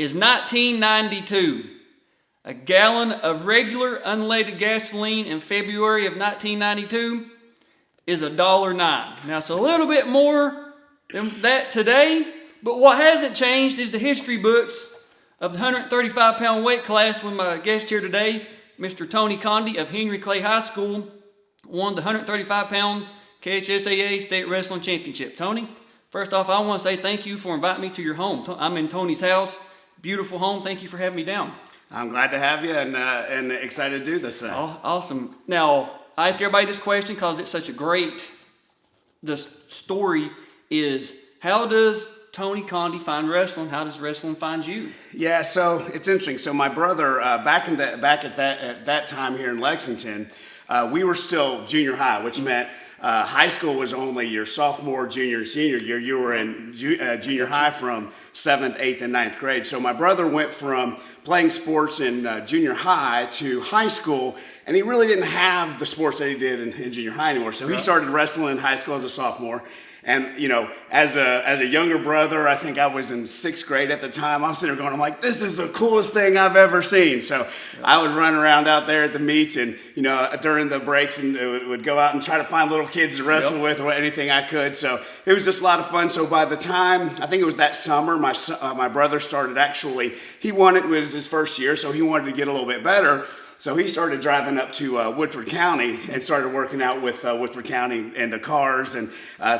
is 1992. A gallon of regular unleaded gasoline in February of 1992 is $1.09. Now, it's a little bit more than that today, but what hasn't changed is the history books of the 135-pound weight class when my guest here today, Mr. Tony Condi of Henry Clay High School, won the 135-pound KHSAA State Wrestling Championship. Tony, first off, I want to say thank you for inviting me to your home. I'm in Tony's house. Beautiful home. Thank you for having me down. I'm glad to have you and excited to do this thing. Awesome. Now, I ask everybody this question because it's such a great, the story is, how does Tony Condi find wrestling? How does wrestling find you? Yeah, so it's interesting. So my brother, back at that time here in Lexington, we were still junior high, which meant high school was only your sophomore, junior, and senior year. You were in junior high from 7th, 8th, and 9th grade. So my brother went from playing sports in junior high to high school, and he really didn't have the sports that he did in junior high anymore. So he started wrestling in high school as a sophomore. And, you know, as a younger brother, I think I was in 6th grade at the time, I'm sitting there going, I'm like, this is the coolest thing I've ever seen. So I would run around out there at the meets and, you know, during the breaks and would go out and try to find little kids to wrestle with or anything I could. So it was just a lot of fun. So by the time, I think it was that summer, my brother started actually, it was his first year, so he wanted to get a little bit better. So he started driving up to Woodford County and started working out with Woodford County and the cars and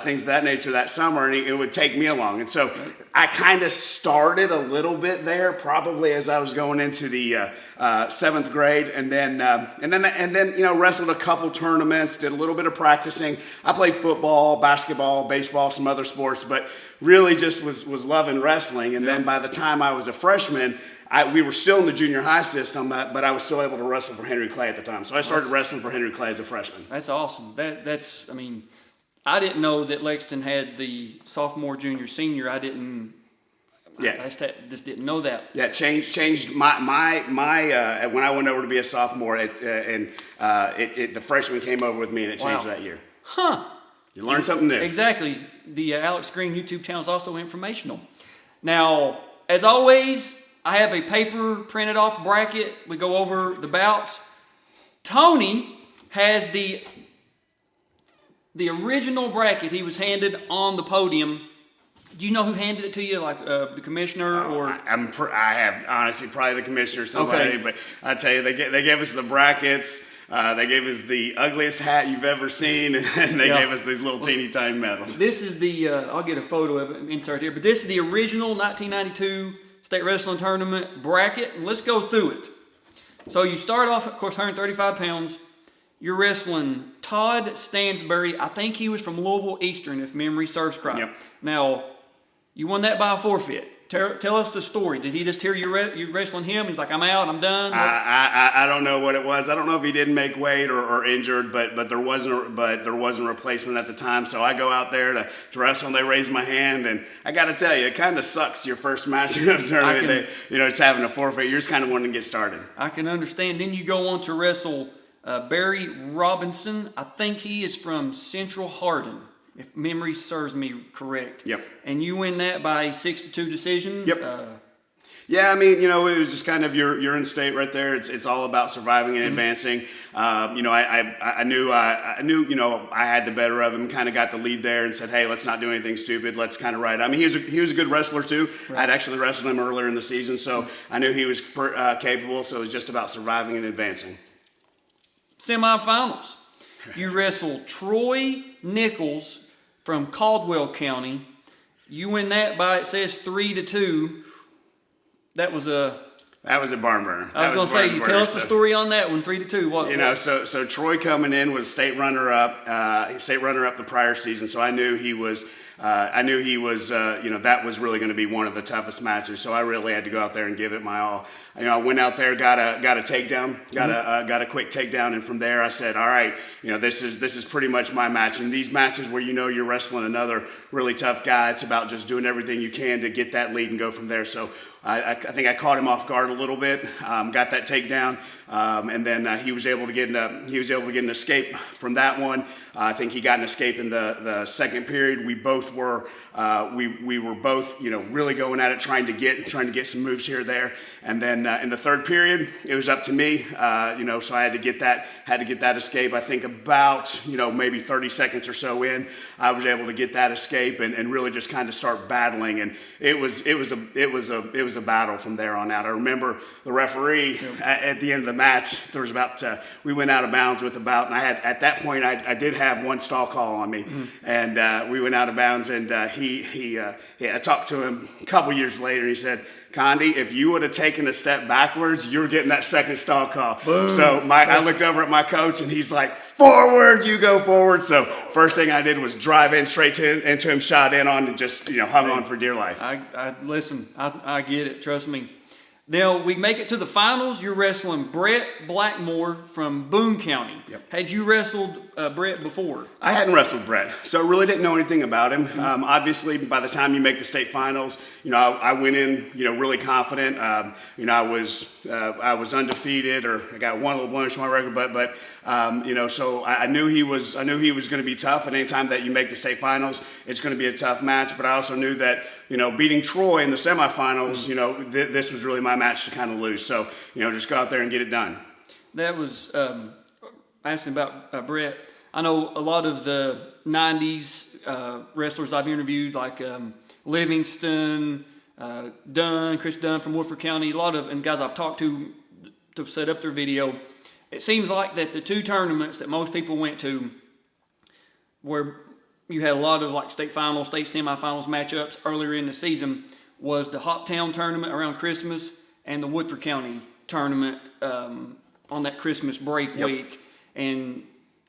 things of that nature that summer, and it would take me along. And so I kind of started a little bit there, probably as I was going into the 7th grade, and then you know, wrestled a couple tournaments, did a little bit of practicing. I played football, basketball, baseball, some other sports, but really just was loving wrestling. And then by the time I was a freshman, we were still in the junior high system, but I was still able to wrestle for Henry Clay at the time. So I started wrestling for Henry Clay as a freshman. That's awesome. That's I mean, I didn't know that Lexington had the sophomore, junior, senior. I just didn't know that. Yeah, changed my when I went over to be a sophomore, the freshman came over with me, and it changed that year. Huh. You learn something new. Exactly. The Alex Green YouTube channel is also informational. Now, as always, I have a paper printed off bracket. We go over the bouts. Tony has the original bracket he was handed on the podium. Do you know who handed it to you, like the commissioner or? I have honestly probably the commissioner or somebody, but I tell you, they gave us the brackets. They gave us the ugliest hat you've ever seen, and they gave us these little teeny tiny medals. This is the I'll get a photo of it and insert here, but this is the original 1992 State Wrestling Tournament bracket, and let's go through it. So you start off, of course, 135 pounds. You're wrestling Todd Stansbury. I think he was from Louisville Eastern, if memory serves correct. Yep. Now, you won that by a forfeit. Tell us the story. Did he just hear you wrestling him? He's like, I'm out, I'm done. I don't know what it was. I don't know if he didn't make weight or injured, but there wasn't a replacement at the time. So I go out there to wrestle, and they raise my hand, and I got to tell you, it kind of sucks your first match in a tournament. It's having a forfeit. You're just kind of wanting to get started. I can understand. Then you go on to wrestle Barry Robinson. I think he is from Central Hardin, if memory serves me correct. Yep. And you win that by 6-2 decision. Yep. Yeah, I mean, you know, it was just kind of you're in state right there. It's all about surviving and advancing. You know, I knew you know, I had the better of him. Kind of got the lead there and said, hey, let's not do anything stupid. Let's kind of ride. I mean, he was a good wrestler too. Right. I'd actually wrestled him earlier in the season, so I knew he was capable. So it was just about surviving and advancing. Semifinals. You wrestle Troy Nichols from Caldwell County. You win that by, it says, 3-2. That was a barn burner. I was going to say, you tell us the story on that one, 3-2. What? So Troy coming in was state runner up the prior season. So I knew he was. You know, that was really going to be one of the toughest matches. So I really had to go out there and give it my all. You know, I went out there, got a takedown, got a quick takedown, and from there I said, all right, you know, this is pretty much my match. And these matches where you know you're wrestling another really tough guy, it's about just doing everything you can to get that lead and go from there. So I think I caught him off guard a little bit, got that takedown, and then he was able to get an escape from that one. I think he got an escape in the second period. We both both were we were both really going at it, trying to get some moves here or there. And then in the third period, it was up to me. So I had to get that escape. I think about maybe 30 seconds or so in, I was able to get that escape and really just kind of start battling. And it was a battle from there on out. I remember the referee at the end of the match. There was we went out of bounds with the bout, and at that point I did have one stall call on me, and we went out of bounds. And I talked to him a couple years later, and he said, Condi, if you would have taken a step backwards, you were getting that second stall call. Boom. So I looked over at my coach, and he's like, forward, you go forward. So first thing I did was drive in straight into him, shot in on, and just hung on for dear life. Listen, I get it, trust me. Now, we make it to the finals. You're wrestling Brett Blackmore from Boone County. Yep. Had you wrestled Brett before? I hadn't wrestled Brett, so really didn't know anything about him. Obviously, by the time you make the state finals, I went in, really confident. I was undefeated, or I got one little blemish on my record, but so I knew he was going to be tough. And anytime that you make the state finals, it's going to be a tough match. But I also knew that beating Troy in the semifinals, this was really my match to kind of lose. So just go out there and get it done. That was asking about Brett. I know a lot of the 90s wrestlers I've interviewed, like Livingston, Chris Dunn from Woodford County, a lot of guys I've talked to set up their video. It seems like that the two tournaments that most people went to, where you had a lot of like state finals, state semifinals matchups earlier in the season, was the Hoptown tournament around Christmas and the Woodford County tournament on that Christmas break week. And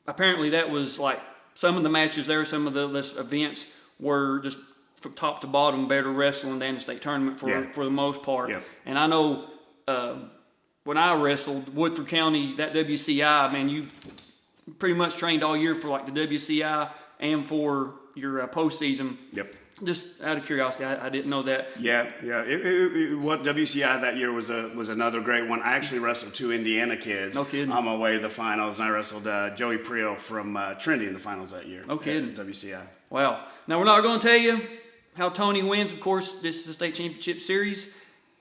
apparently that was like some of the matches there, some of the events were just from top to bottom better wrestling than the state tournament for the most part. Yep. And I know when I wrestled Woodford County, that WCI, man, you pretty much trained all year for like the WCI and for your postseason. Yep. Just out of curiosity, I didn't know that. Yeah. What WCI that year was another great one. I actually wrestled two Indiana kids. No kidding. On my way to the finals, and I wrestled Joey Priel from Trinity in the finals that year. No kidding. WCI. Wow. Now we're not going to tell you how Tony wins. Of course, this is the state championship series.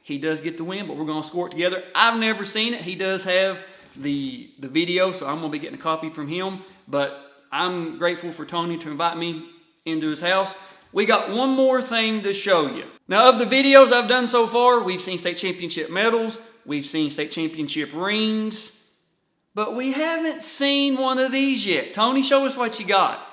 He does get the win, but we're going to score it together. I've never seen it. He does have the video, so I'm going to be getting a copy from him. But I'm grateful for Tony to invite me into his house. We got one more thing to show you. Now, of the videos I've done so far, we've seen state championship medals, we've seen state championship rings, but we haven't seen one of these yet. Tony, show us what you got.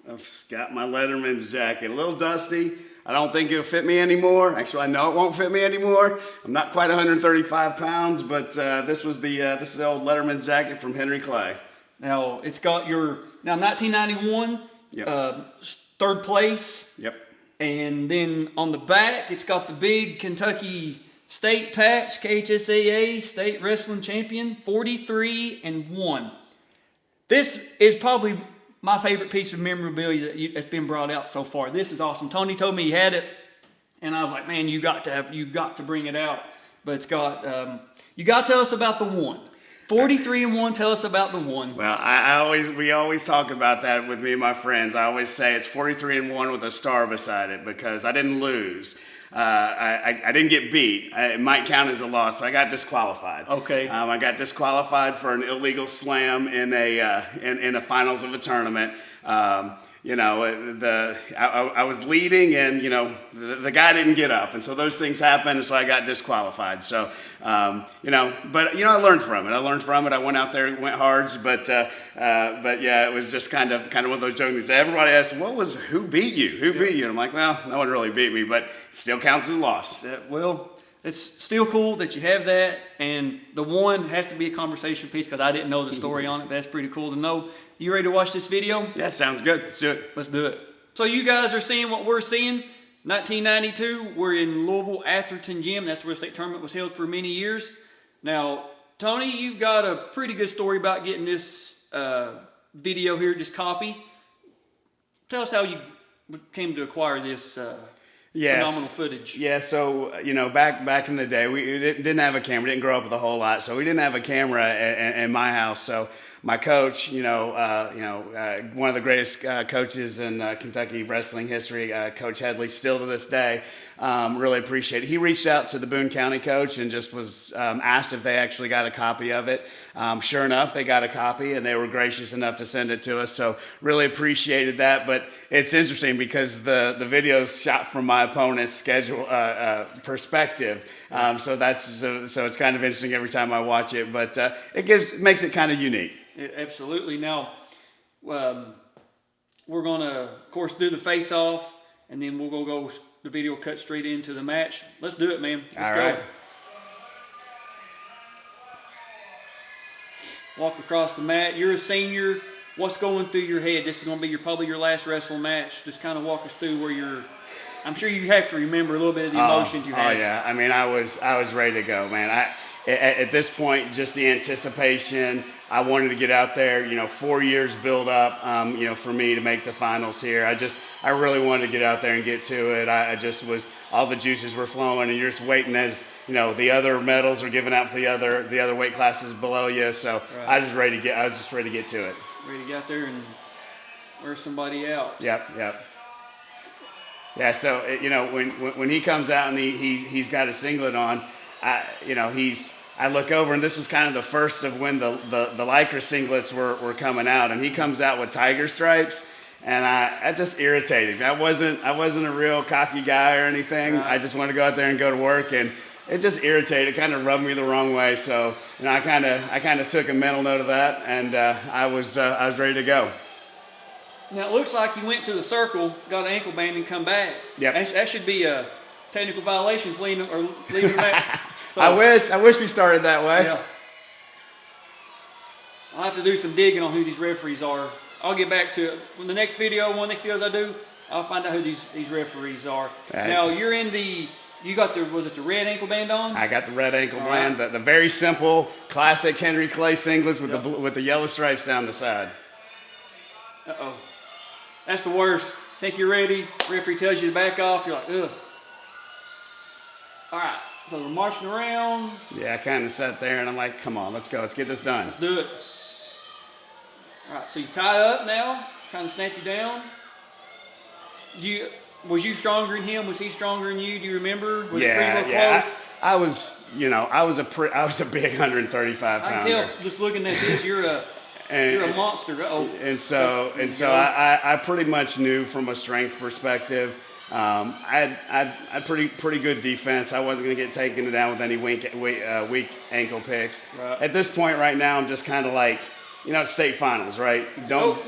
I've got my Letterman's jacket, a little dusty. I don't think it'll fit me anymore. Actually, I know it won't fit me anymore. I'm not quite 135 pounds, but this is the old Letterman's jacket from Henry Clay. Now, it's got your 1991. Yep. Third place. Yep. And then on the back, it's got the big Kentucky State patch, KHSAA State Wrestling Champion, 43-1. This is probably my favorite piece of memorabilia that's been brought out so far. This is awesome. Tony told me he had it, and I was like, man, you've got to bring it out. But it's got, you got to tell us about the one. 43-1, tell us about the one. Well, we always talk about that with me and my friends. I always say it's 43-1 with a star beside it because I didn't lose. I didn't get beat. It might count as a loss, but I got disqualified. Okay. I got disqualified for an illegal slam in a finals of a tournament. I was leading, and the guy didn't get up, and so those things happen, and so I got disqualified. So, I learned from it. I went out there, went hards, but yeah, it was just kind of one of those jokes. Everybody asked, who beat you? Who beat you? And I'm like, well, no one really beat me, but it still counts as a loss. Well, it's still cool that you have that, and the one has to be a conversation piece because I didn't know the story on it. That's pretty cool to know. You ready to watch this video? Yeah, sounds good. Let's do it. Let's do it. So you guys are seeing what we're seeing. 1992, we're in Louisville Atherton Gym. That's where the state tournament was held for many years. Now, Tony, you've got a pretty good story about getting this video here, this copy. Tell us how you came to acquire this phenomenal footage. Yeah, so, back in the day, we didn't have a camera, didn't grow up with a whole lot, so we didn't have a camera in my house. So my coach, one of the greatest coaches in Kentucky wrestling history, Coach Headley, still to this day. Really appreciate it. He reached out to the Boone County coach and just was asked if they actually got a copy of it. Sure enough, they got a copy, and they were gracious enough to send it to us. So really appreciated that. But it's interesting because the video is shot from my opponent's schedule perspective. So it's kind of interesting every time I watch it. But it makes it kind of unique. Absolutely. Now, we're going to, of course, do the face-off, and then we're going to go. The video cut straight into the match. Let's do it, man. Let's go. Walk across the mat. You're a senior. What's going through your head? This is going to be probably your last wrestling match. Just kind of walk us through where you're. I'm sure you have to remember a little bit of the emotions you had. Oh yeah. I mean, I was ready to go, man. At this point, just the anticipation. I wanted to get out there. 4 years build up. For me to make the finals here. I really wanted to get out there and get to it. I just was. All the juices were flowing, and you're just waiting as the other medals are given out for the other weight classes below you. So right. I was just ready to get to it. Ready to get out there and wear somebody out. Yep. Yeah. So when he comes out and he's got a singlet on, I look over, and this was kind of the first of when the Lycra singlets were coming out, and he comes out with tiger stripes, and I just irritated me. I wasn't a real cocky guy or anything. Right. I just wanted to go out there and go to work, and it just irritated. It kind of rubbed me the wrong way. So I kind of took a mental note of that, and I was ready to go. Now it looks like you went to the circle, got an ankle band, and come back. Yep. That should be a technical violation for leaving back. So, I wish we started that way. Yeah. I'll have to do some digging on who these referees are. I'll get back to it. When the next videos I do, I'll find out who these referees are. Okay. Now you're in was it the red ankle band on? I got the red ankle band, the very simple, classic Henry Clay singlets with the yellow stripes down the side. Uh-oh. That's the worst. Think you're ready, referee tells you to back off, you're like, ugh. All right. So we're marching around. Yeah, I kind of sat there and I'm like, come on, let's go. Let's get this done. Let's do it. All right, so you tie up now, trying to snap you down. Was you stronger than him? Was he stronger than you? Do you remember? Was it pretty close? I was a big 135 pounder. I can tell just looking at this, you're a monster. I pretty much knew from a strength perspective. I had pretty good defense. I wasn't going to get taken down with any weak ankle picks. Right. At this point right now, I'm just kind of like, state finals, right? Don't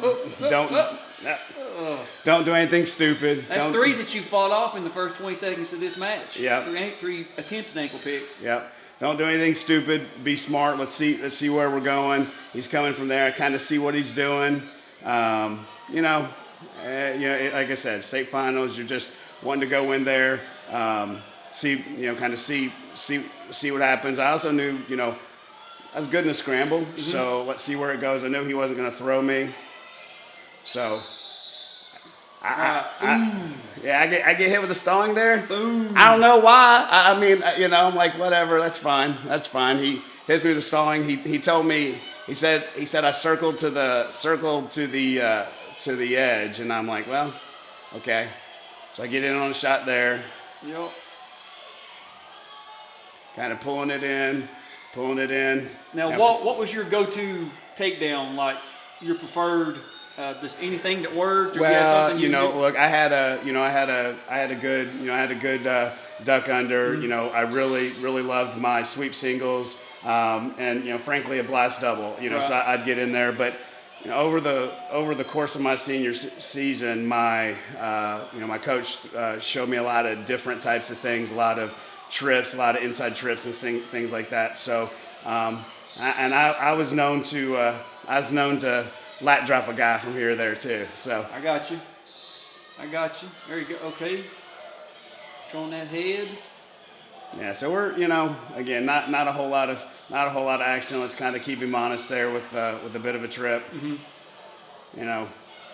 do anything stupid. That's three that you fought off in the first 20 seconds of this match. Yeah. Three attempted ankle picks. Yep. Don't do anything stupid. Be smart. Let's see where we're going. He's coming from there. I kind of see what he's doing. Like I said, state finals. You're just wanting to go in there, see what happens. I also knew, I was good in a scramble, so let's see where it goes. I knew he wasn't going to throw me, so I get hit with a stalling there. Boom. I don't know why. I'm like, whatever, that's fine. He hits me with a stalling. He told me. He said I circled to the edge, and I'm like, well, okay. So I get in on a shot there. Yep. Kind of pulling it in. Now, what was your go-to takedown? Like your preferred, just anything that worked? Or well, look, I had a good duck under. I really loved my sweep singles, and frankly a blast double. Right. So I'd get in there, but. Over the course of my senior season, my coach showed me a lot of different types of things, a lot of trips, a lot of inside trips and things like that. So, I was known to lat drop a guy from here or there too. So I got you. There you go. Okay. Controlling that head. Yeah. So we're again not a whole lot of action. Let's kind of keep him honest there with a bit of a trip. Mm-hmm.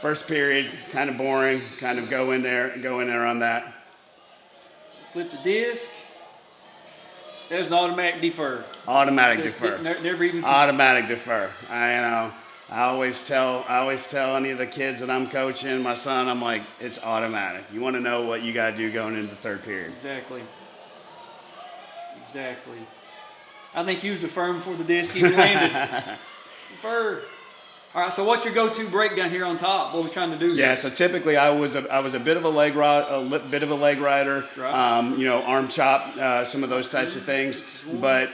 First period kind of boring. Kind of go in there on that. Flip the disc. That was an automatic defer. Automatic defer. Never even. Automatic defer. I always tell any of the kids that I'm coaching, my son, I'm like, it's automatic. You want to know what you got to do going into the third period. Exactly. I think you was deferring before the disc even landed. Defer. All right, so what's your go-to breakdown here on top? What are we trying to do here? Yeah, so typically I was a bit of a leg rider, Right. Arm chop, some of those types of things. But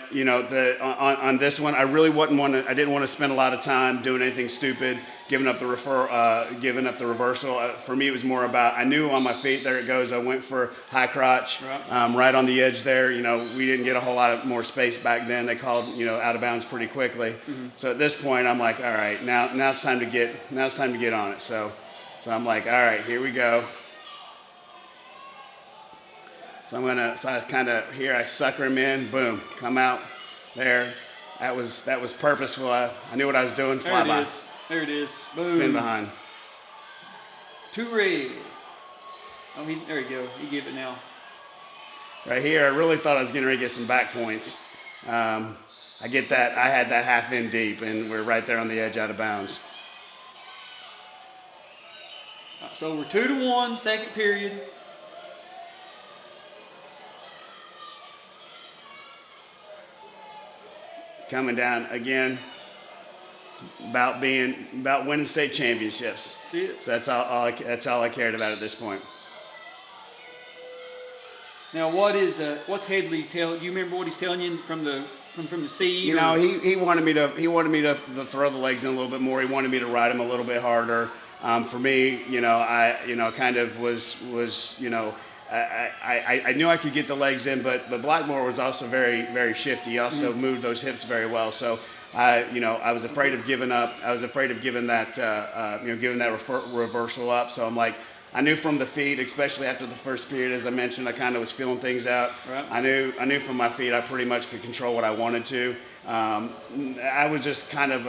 on this one, I really I didn't want to spend a lot of time doing anything stupid, giving up the reversal. For me, it was more about I knew on my feet. There it goes. I went for high crotch, right on the edge there. We didn't get a whole lot of more space back then. They called out of bounds pretty quickly. Mm-hmm. So at this point, I'm like, all right, now it's time to get on it. So I'm like, all right, here we go. So I sucker him in, boom, come out there. That was purposeful. I knew what I was doing. Fly by. There it is. Boom. Spin behind. 2 red. Oh, there you go. He gave it now. Right here, I really thought I was getting ready to get some back points. I get that. I had that half in deep, and we're right there on the edge out of bounds. So we're 2-1, second period. Coming down again. It's about winning state championships. See it? So that's all I cared about at this point. Now, what's Headley telling? Do you remember what he's telling you from the seed? He wanted me to throw the legs in a little bit more. He wanted me to ride him a little bit harder. For me, I kind of was I knew I could get the legs in, but Blackmore was also very, very shifty. He also moved those hips very well. So I was afraid of giving up. I was afraid of giving that reversal up. So I'm like, I knew from the feet, especially after the first period, as I mentioned, I kind of was feeling things out. Right. I knew from my feet I pretty much could control what I wanted to. I was just kind of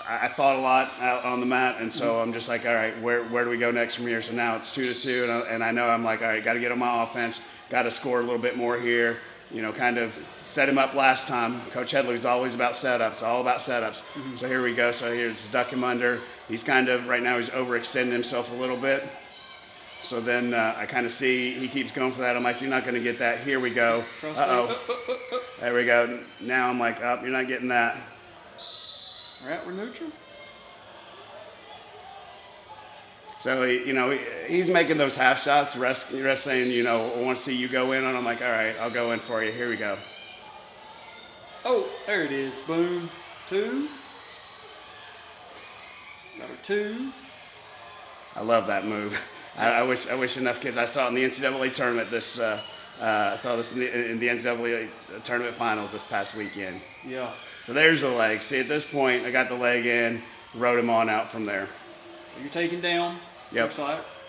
I thought a lot out on the mat, and so I'm just like, all right, where do we go next from here? So now it's 2-2, and I know I'm like, all right, got to get on my offense, got to score a little bit more here. Kind of set him up last time. Coach Headley was always about setups, all about setups. Mm-hmm. So here we go. So here it's duck him under. He's kind of, right now he's overextending himself a little bit. So then I kind of see he keeps going for that. I'm like, you're not going to get that. Here we go. Uh-oh. There we go. Now I'm like, you're not getting that. All right, we're neutral. So he's making those half shots. Ref saying, I want to see you go in, and I'm like, all right, I'll go in for you. Here we go. Oh, there it is. Boom. 2. Another 2. I love that move. I wish enough kids. I saw it in the NCAA tournament. I saw this in the NCAA tournament finals this past weekend. Yeah. So there's the leg. See, at this point, I got the leg in, rode him on out from there. So you're taking down. Yep.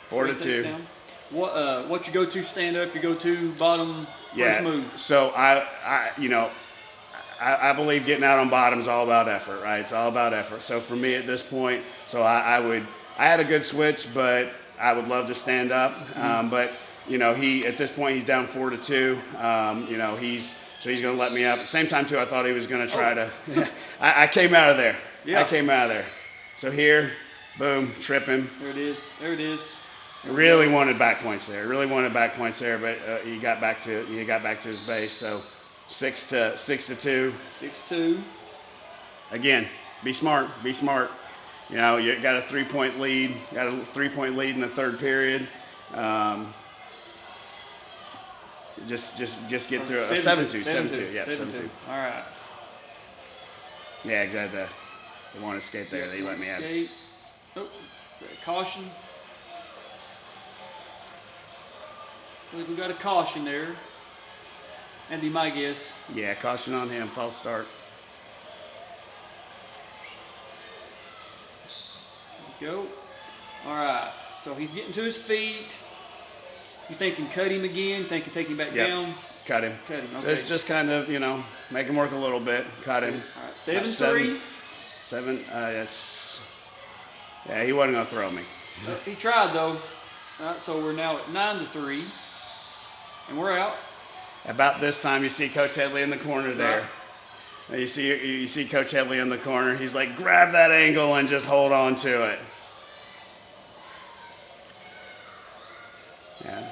4-2. What's your go-to stand up? Your go-to bottom first move? So I believe getting out on bottom is all about effort, right? It's all about effort. So for me at this point, I had a good switch, but I would love to stand up. Mm-hmm. But at this point he's down 4-2. He's going to let me up. At the same time too, I thought he was going to try to. I came out of there. Yeah. I came out of there. So here. Boom, trip him. There it is. Really wanted back points there. But he got back to his base. So 6-2. 6-2. Again, be smart. You got a 3-point lead. Got a 3-point lead in the third period. Just get through it. 7-2. Yeah, 7-2. All right. Yeah, exactly. The one escape there. They let me have it. Oh, caution. I think we got a caution there. That'd be my guess. Yeah, caution on him. False start. There we go. All right. So he's getting to his feet. You thinking cut him again? Thinking take him back down? Cut him. Okay. Just kind of, make him work a little bit. Cut him. All right. 7-3. 7. Yes. Yeah, he wasn't gonna throw me. He tried though. All right. So we're now at 9-3, and we're out. About this time, you see Coach Headley in the corner there. You see Coach Headley in the corner. He's like, grab that ankle and just hold on to it. Yeah.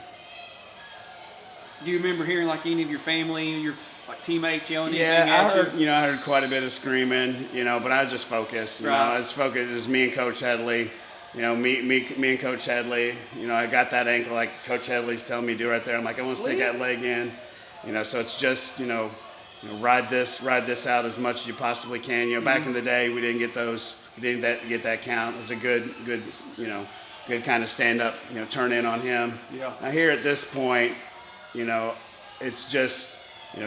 Do you remember hearing like any of your family, your like teammates yelling anything Yeah, at you? I heard quite a bit of screaming, but I was just focused. I was focused. It was me and Coach Headley. Me and Coach Headley. I got that ankle like Coach Headley's telling me to do right there. I'm like, I want to stick that leg in. So it's just, ride this out as much as you possibly can. Back in the day, we didn't get those. We didn't get that count. It was a good kind of stand up, turn in on him. Yeah. Now here at this point, it's just,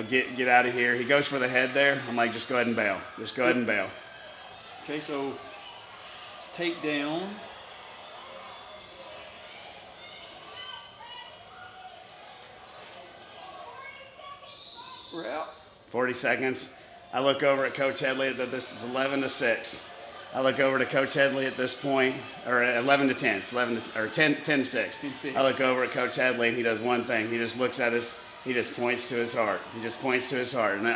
get out of here. He goes for the head there. I'm like, just go ahead and bail. Just go ahead and bail. Okay, so take down. We're out. 40 seconds. I look over at Coach Headley that this is 11-6. I look over to Coach Headley at this point, or 11-10. It's 10-6. I look over at Coach Headley and he does one thing. He just looks at us. He just points to his heart. He just points to his heart, and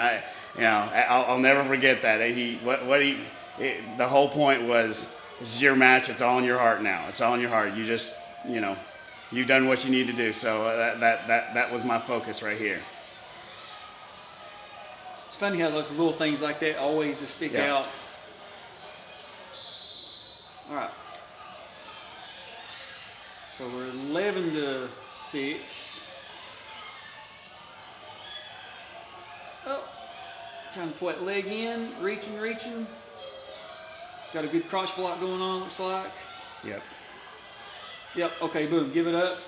I'll never forget that. The whole point was, this is your match. It's all in your heart now. It's all in your heart. You just, you've done what you need to do. So that was my focus right here. It's funny how those little things like that always just stick out. All right. So we're 11-6. Oh, trying to pull that leg in, reaching. Got a good crotch block going on, looks like. Yep, okay, boom, give it up.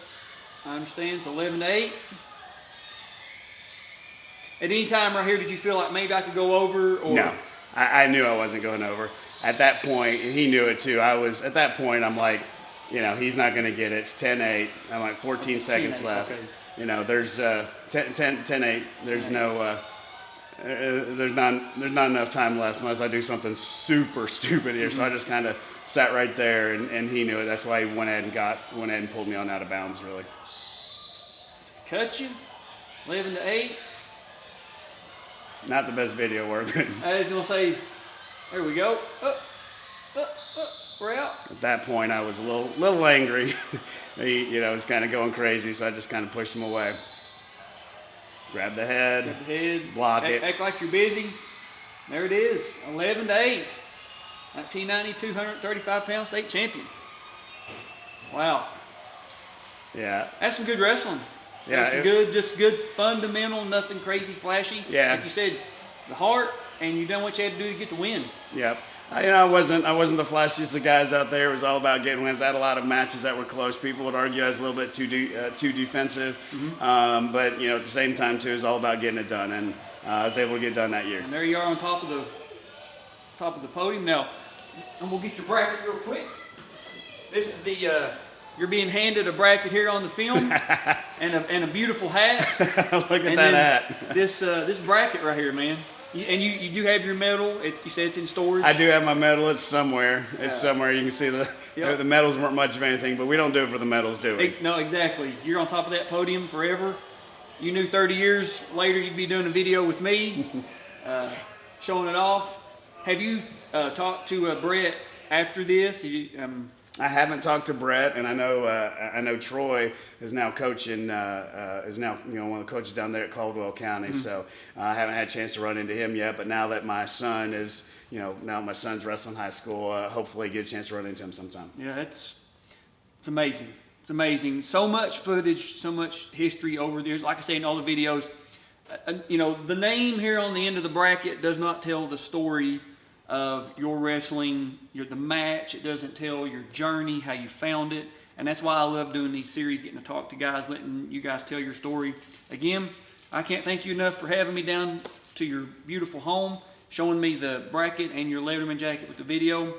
I understand, it's 11-8. At any time right here, did you feel like maybe I could go over? Or? No, I knew I wasn't going over. At that point, he knew it too. At that point, I'm like, he's not going to get it. It's 10-8. I'm like 14 seconds left. Okay. There's 10-8. There's no... there's not enough time left unless I do something super stupid here. So I just kind of sat right there, and he knew it. That's why he went ahead and pulled me on out of bounds, really. Cut you, 11-8. Not the best video work. I was gonna say, there we go. We're out. At that point, I was a little angry. He, was kind of going crazy, so I just kind of pushed him away. Grab the head, block it. Act like you're busy. There it is, 11-8. 1990, 235-pound state champion. Wow. Yeah. That's some good wrestling. Yeah. Just good fundamental, nothing crazy flashy. Yeah. Like you said, the heart, and you done what you had to do to get the win. Yep. I wasn't the flashiest of guys out there. It was all about getting wins. I had a lot of matches that were close. People would argue I was a little bit too defensive, but at the same time too, it was all about getting it done, and I was able to get it done that year. And there you are on top of the podium. Now, I'm gonna get your bracket real quick. This is the you're being handed a bracket here on the film, and a beautiful hat. Look at that hat. This bracket right here, man. You do have your medal. You said it's in storage. I do have my medal. It's somewhere. It's somewhere. You can see the medals weren't much of anything, but we don't do it for the medals, do we? No, exactly. You're on top of that podium forever. You knew 30 years later you'd be doing a video with me, showing it off. Have you talked to Brett after this? I haven't talked to Brett, and I know Troy is now coaching. Is now one of the coaches down there at Caldwell County. So I haven't had a chance to run into him yet. But now that my son is, now my son's wrestling high school, hopefully get a chance to run into him sometime. Yeah, it's amazing. It's amazing. So much footage, so much history over there. Like I say in all the videos, the name here on the end of the bracket does not tell the story of your wrestling, the match. It doesn't tell your journey, how you found it. And that's why I love doing these series, getting to talk to guys, letting you guys tell your story. Again, I can't thank you enough for having me down to your beautiful home, showing me the bracket and your Letterman jacket with the video.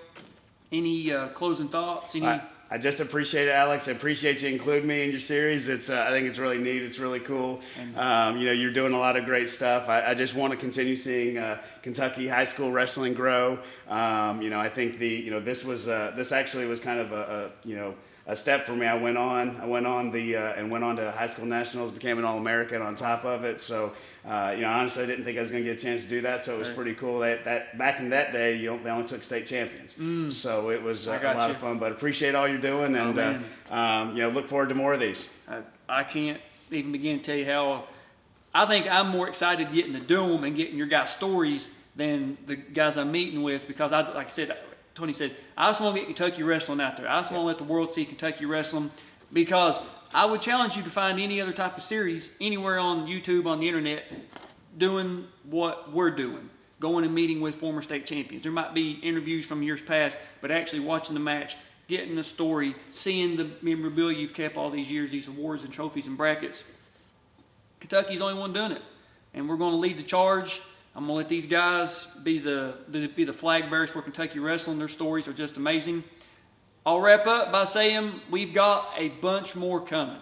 Any closing thoughts? I just appreciate it, Alex. I appreciate you including me in your series. I think it's really neat. It's really cool. You're doing a lot of great stuff. I just want to continue seeing Kentucky high school wrestling grow. I think this actually was kind of a step for me. I went on to high school nationals, became an All-American on top of it. So, honestly, I didn't think I was going to get a chance to do that. So it was pretty cool. That back in that day, they only took state champions. So it was a lot of fun. But appreciate all you're doing, and look forward to more of these. I can't even begin to tell you how. I think I'm more excited getting to do them and getting your guys' stories than the guys I'm meeting with, because like I said, Tony said, I just want to get Kentucky wrestling out there. I just want to let the world see Kentucky wrestling, because I would challenge you to find any other type of series anywhere on YouTube, on the internet, doing what we're doing, going and meeting with former state champions. There might be interviews from years past, but actually watching the match, getting the story, seeing the memorabilia you've kept all these years, these awards and trophies and brackets. Kentucky's the only one doing it, and we're going to lead the charge. I'm going to let these guys be the flag bearers for Kentucky wrestling. Their stories are just amazing. I'll wrap up by saying we've got a bunch more coming,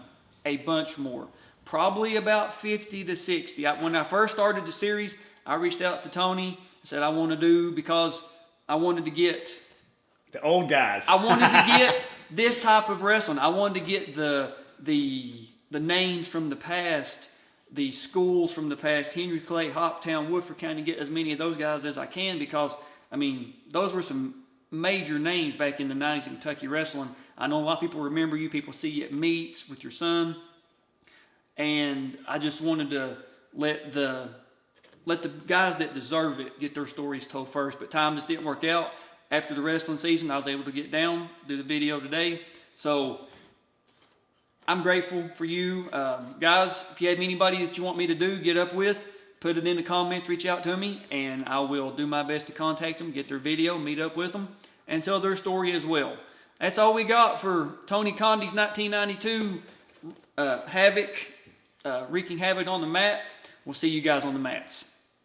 a bunch more. Probably about 50 to 60. When I first started the series, I reached out to Tony and said I want to do, because I wanted to get the old guys. I wanted to get this type of wrestling. I wanted to get the names from the past, the schools from the past, Henry Clay, Hoptown, Woodford County, get as many of those guys as I can, because, those were some major names back in the 90s in Kentucky wrestling. I know a lot of people remember you, people see you at meets with your son, and I just wanted to let the guys that deserve it get their stories told first, but time just didn't work out. After the wrestling season, I was able to get down, do the video today, so I'm grateful for you. Guys, if you have anybody that you want me to get up with, put it in the comments, reach out to me, and I will do my best to contact them, get their video, meet up with them, and tell their story as well. That's all we got for Tony Condi's 1992 wreaking havoc on the mat. We'll see you guys on the mats.